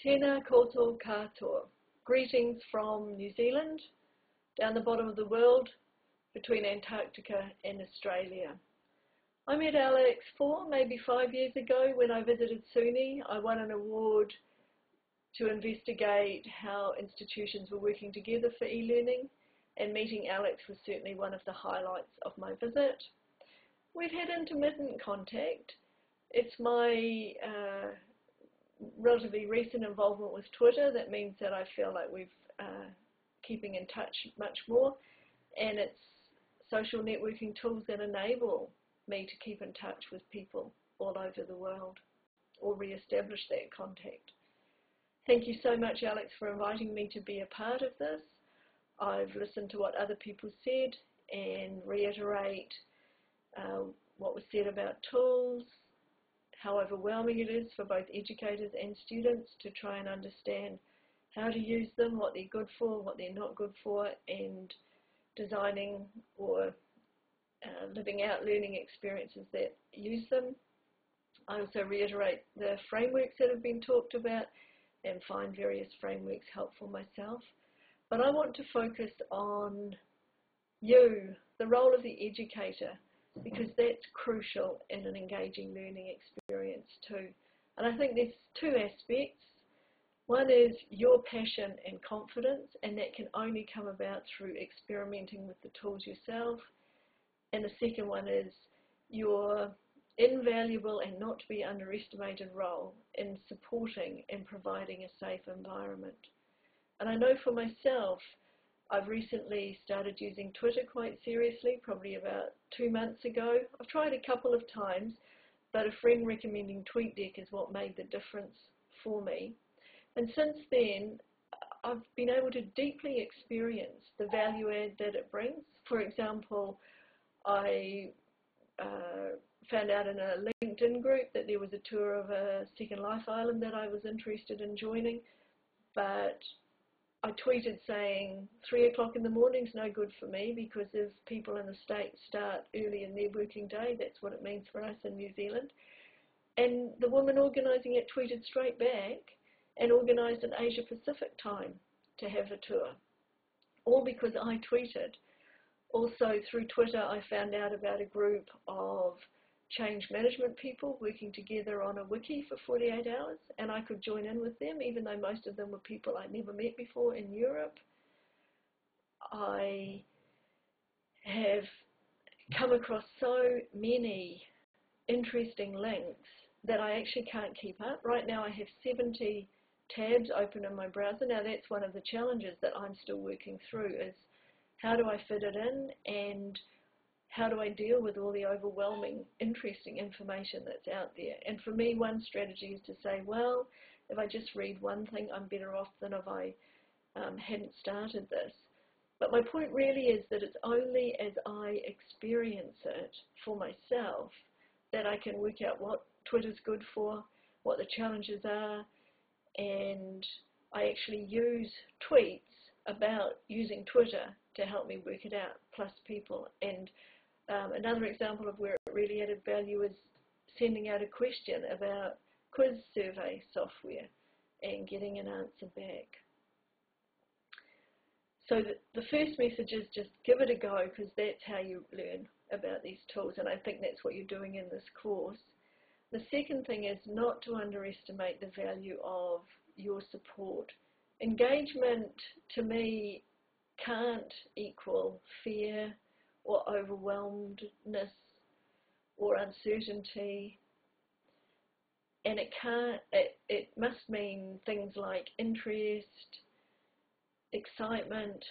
Tēnā koutou katoa. Greetings from New Zealand, down the bottom of the world, between Antarctica and Australia. I met Alex 4, maybe 5 years ago when I visited SUNY. I won an award to investigate how institutions were working together for e-learning, and meeting Alex was certainly one of the highlights of my visit. We've had intermittent contact. It's my relatively recent involvement with Twitter that means that I feel like we've keeping in touch much more, and it's social networking tools that enable me to keep in touch with people all over the world or re-establish that contact. Thank you so much, Alex, for inviting me to be a part of this. I've listened to what other people said and reiterate what was said about tools, how overwhelming it is for both educators and students to try and understand how to use them, what they're good for, what they're not good for, and designing or living out learning experiences that use them. I also reiterate the frameworks that have been talked about and find various frameworks helpful myself. But I want to focus on you, the role of the educator, because that's crucial in an engaging learning experience too. And I think there's two aspects. One is your passion and confidence, and that can only come about through experimenting with the tools yourself. And the second one is your invaluable and not to be underestimated role in supporting and providing a safe environment. And I know for myself, I've recently started using Twitter quite seriously, probably about 2 months ago. I've tried a couple of times, but a friend recommending TweetDeck is what made the difference for me. And since then, I've been able to deeply experience the value add that it brings. For example, I found out in a LinkedIn group that there was a tour of a Second Life island that I was interested in joining, but I tweeted saying 3 o'clock in the morning is no good for me because if people in the States start early in their working day, that's what it means for us in New Zealand. And the woman organising it tweeted straight back and organised an Asia Pacific time to have a tour, all because I tweeted. Also through Twitter I found out about a group of change management people working together on a wiki for 48 hours, and I could join in with them even though most of them were people I'd never met before in Europe. I have come across so many interesting links that I actually can't keep up. Right now I have 70 tabs open in my browser. Now that's one of the challenges that I'm still working through, is how do I fit it in and how do I deal with all the overwhelming, interesting information that's out there? And for me, one strategy is to say, well, if I just read one thing, I'm better off than if I hadn't started this. But my point really is that it's only as I experience it for myself that I can work out what Twitter's good for, what the challenges are, and I actually use tweets about using Twitter to help me work it out, plus people. And another example of where it really added value is sending out a question about quiz survey software and getting an answer back. So the first message is just give it a go, because that's how you learn about these tools, and I think that's what you're doing in this course. The second thing is not to underestimate the value of your support. Engagement, to me, can't equal fear or overwhelmedness or uncertainty, and it must mean things like interest, excitement,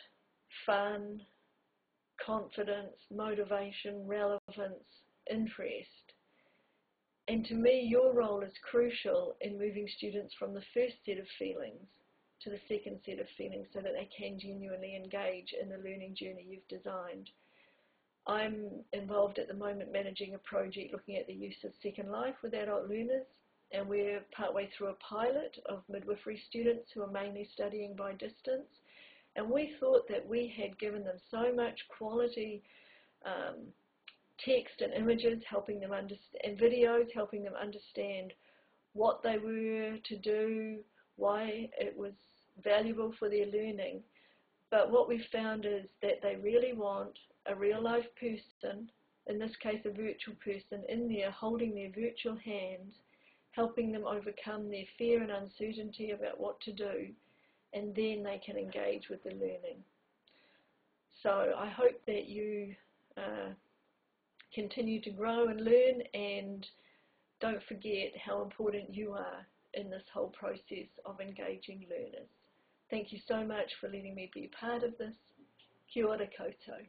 fun, confidence, motivation, relevance, interest. And to me, your role is crucial in moving students from the first set of feelings to the second set of feelings so that they can genuinely engage in the learning journey you've designed. I'm involved at the moment managing a project looking at the use of Second Life with adult learners, and we're partway through a pilot of midwifery students who are mainly studying by distance, and we thought that we had given them so much quality text and images helping them understand, and videos helping them understand what they were to do, why it was valuable for their learning. But what we found is that they really want a real life person, in this case a virtual person, in there holding their virtual hand, helping them overcome their fear and uncertainty about what to do, and then they can engage with the learning. So I hope that you continue to grow and learn, and don't forget how important you are in this whole process of engaging learners. Thank you so much for letting me be part of this. Kia ora koutou.